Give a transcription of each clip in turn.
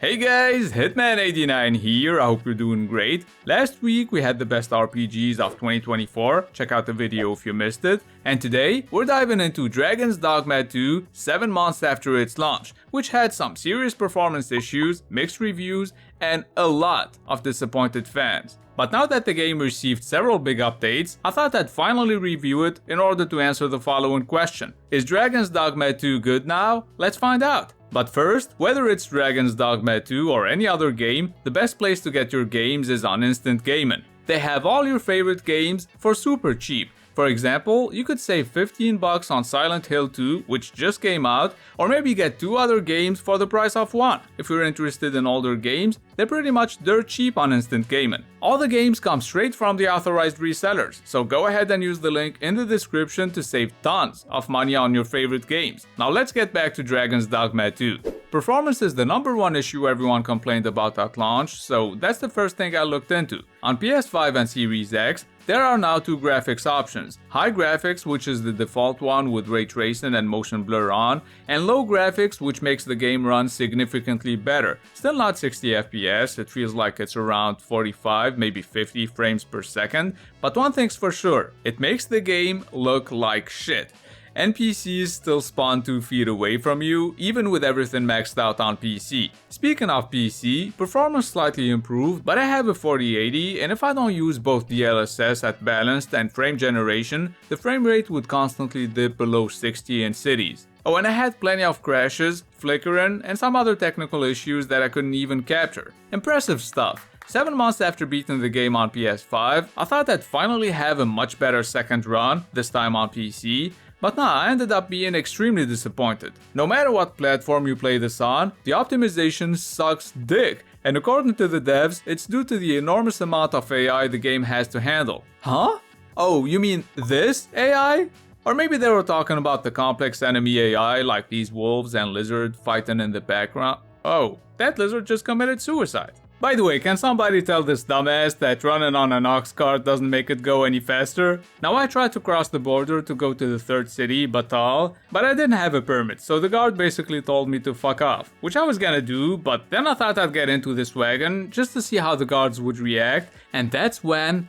Hey guys, Hitman89 here, I hope you're doing great. Last week we had the best RPGs of 2024, check out the video if you missed it. And today, we're diving into Dragon's Dogma 2, 7 months after its launch, which had some serious performance issues, mixed reviews, and a lot of disappointed fans. But now that the game received several big updates, I thought I'd finally review it in order to answer the following question. Is Dragon's Dogma 2 good now? Let's find out. But first, whether it's Dragon's Dogma 2 or any other game, the best place to get your games is on Instant Gaming. They have all your favorite games for super cheap. For example, you could save $15 on Silent Hill 2, which just came out, or maybe get 2 other games for the price of one. If you're interested in older games, they're pretty much dirt cheap on Instant Gaming. All the games come straight from the authorized resellers, so go ahead and use the link in the description to save tons of money on your favorite games. Now let's get back to Dragon's Dogma 2. Performance is the #1 issue everyone complained about at launch, so that's the first thing I looked into. On PS5 and Series X, there are now 2 graphics options, high graphics, which is the default one with ray tracing and motion blur on, and low graphics, which makes the game run significantly better. Still not 60 FPS, it feels like it's around 45, maybe 50 frames per second, but one thing's for sure, it makes the game look like shit. NPCs still spawn 2 feet away from you, even with everything maxed out on PC. Speaking of PC, performance slightly improved, but I have a 4080, and if I don't use both DLSS at balanced and frame generation, the frame rate would constantly dip below 60 in cities. Oh, and I had plenty of crashes, flickering, and some other technical issues that I couldn't even capture. Impressive stuff. 7 months after beating the game on PS5, I thought I'd finally have a much better second run, this time on PC. But nah, I ended up being extremely disappointed. No matter what platform you play this on, the optimization sucks dick, and according to the devs, it's due to the enormous amount of AI the game has to handle. Huh? Oh, you mean this AI? Or maybe they were talking about the complex enemy AI like these wolves and lizard fighting in the background. Oh, that lizard just committed suicide. By the way, can somebody tell this dumbass that running on an ox cart doesn't make it go any faster? Now I tried to cross the border to go to the 3rd city, Batal, but I didn't have a permit, so the guard basically told me to fuck off, which I was gonna do, but then I thought I'd get into this wagon just to see how the guards would react, and that's when...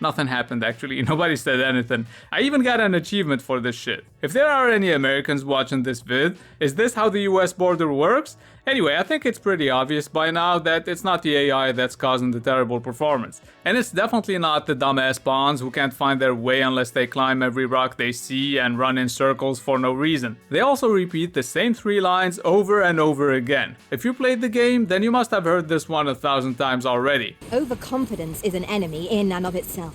Nothing happened actually, nobody said anything. I even got an achievement for this shit. If there are any Americans watching this vid, is this how the US border works? Anyway, I think it's pretty obvious by now that it's not the AI that's causing the terrible performance. And it's definitely not the dumbass pawns who can't find their way unless they climb every rock they see and run in circles for no reason. They also repeat the same 3 lines over and over again. If you played the game, then you must have heard this one 1,000 times already. Overconfidence is an enemy in and of itself.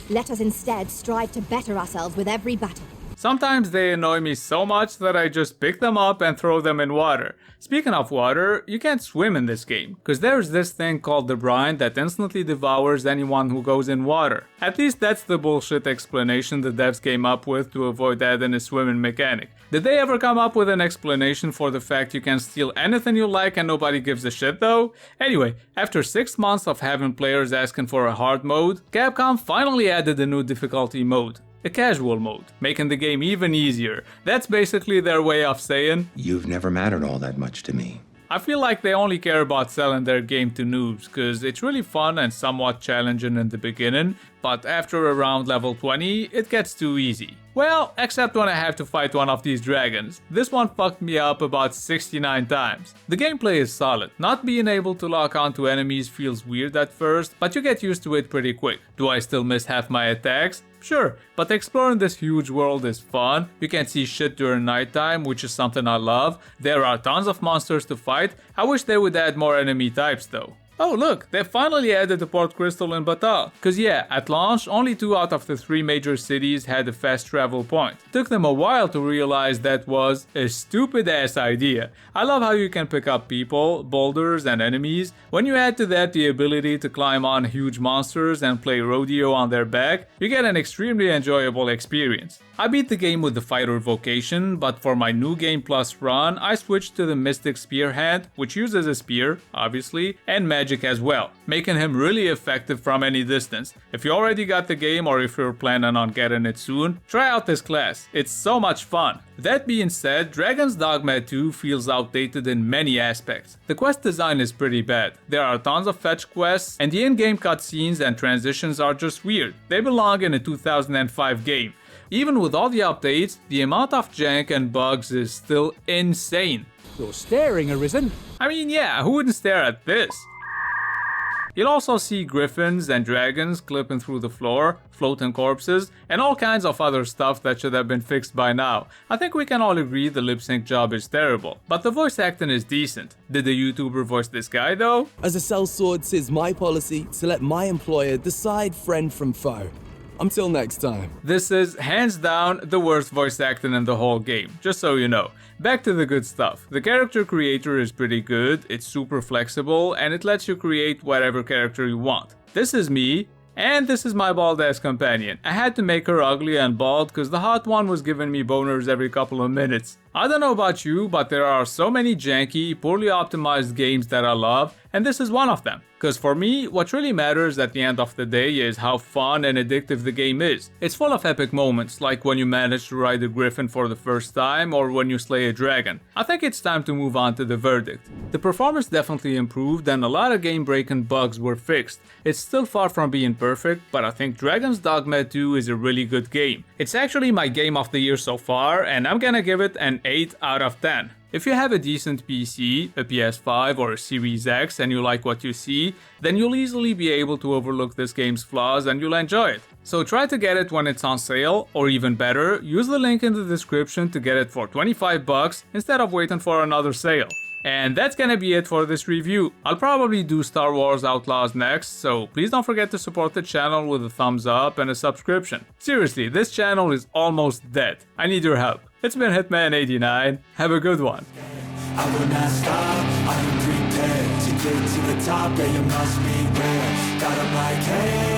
Let us instead strive to better ourselves with every battle. Sometimes they annoy me so much that I just pick them up and throw them in water. Speaking of water, you can't swim in this game, cause there's this thing called the brine that instantly devours anyone who goes in water. At least that's the bullshit explanation the devs came up with to avoid adding a swimming mechanic. Did they ever come up with an explanation for the fact you can steal anything you like and nobody gives a shit though? Anyway, after 6 months of having players asking for a hard mode, Capcom finally added a new difficulty mode. A casual mode, making the game even easier. That's basically their way of saying, "You've never mattered all that much to me." I feel like they only care about selling their game to noobs, cause it's really fun and somewhat challenging in the beginning, but after around level 20, it gets too easy. Well, except when I have to fight one of these dragons. This one fucked me up about 69 times. The gameplay is solid. Not being able to lock onto enemies feels weird at first, but you get used to it pretty quick. Do I still miss half my attacks? Sure, but exploring this huge world is fun. You can see shit during nighttime, which is something I love. There are tons of monsters to fight. I wish they would add more enemy types though. Oh look, they finally added the Port Crystal in Batal. Cause yeah, at launch, only 2 out of the 3 major cities had a fast travel point. Took them a while to realize that was a stupid ass idea. I love how you can pick up people, boulders and enemies. When you add to that the ability to climb on huge monsters and play rodeo on their back, you get an extremely enjoyable experience. I beat the game with the fighter vocation, but for my new game plus run, I switched to the Mystic Spear hand, which uses a spear, obviously, and magic magic as well, making him really effective from any distance. If you already got the game or if you're planning on getting it soon, try out this class, it's so much fun. That being said, Dragon's Dogma 2 feels outdated in many aspects. The quest design is pretty bad, there are tons of fetch quests, and the in-game cutscenes and transitions are just weird. They belong in a 2005 game. Even with all the updates, the amount of jank and bugs is still insane. You're staring, Arisen. I mean, yeah, who wouldn't stare at this? You'll also see griffins and dragons clipping through the floor, floating corpses, and all kinds of other stuff that should have been fixed by now. I think we can all agree the lip sync job is terrible, but the voice acting is decent. Did the YouTuber voice this guy though? As a sellsword, it's my policy to let my employer decide friend from foe. Until next time. This is, hands down, the worst voice acting in the whole game, just so you know. Back to the good stuff. The character creator is pretty good, it's super flexible, and it lets you create whatever character you want. This is me, and this is my bald-ass companion. I had to make her ugly and bald because the hot one was giving me boners every couple of minutes. I don't know about you, but there are so many janky, poorly optimized games that I love, and this is one of them. Because for me, what really matters at the end of the day is how fun and addictive the game is. It's full of epic moments, like when you manage to ride a griffin for the first time or when you slay a dragon. I think it's time to move on to the verdict. The performance definitely improved and a lot of game-breaking bugs were fixed. It's still far from being perfect, but I think Dragon's Dogma 2 is a really good game. It's actually my game of the year so far, and I'm gonna give it an 8 out of 10. If you have a decent PC, a PS5 or a Series X and you like what you see, then you'll easily be able to overlook this game's flaws and you'll enjoy it. So try to get it when it's on sale, or even better, use the link in the description to get it for 25 bucks instead of waiting for another sale. And that's gonna be it for this review. I'll probably do Star Wars Outlaws next, so please don't forget to support the channel with a thumbs up and a subscription. Seriously, this channel is almost dead. I need your help. It's been Hitman89. Have a good one. I will not stop, I am prepared to get to the top, yeah, you must be rare. God, I'm like, hey.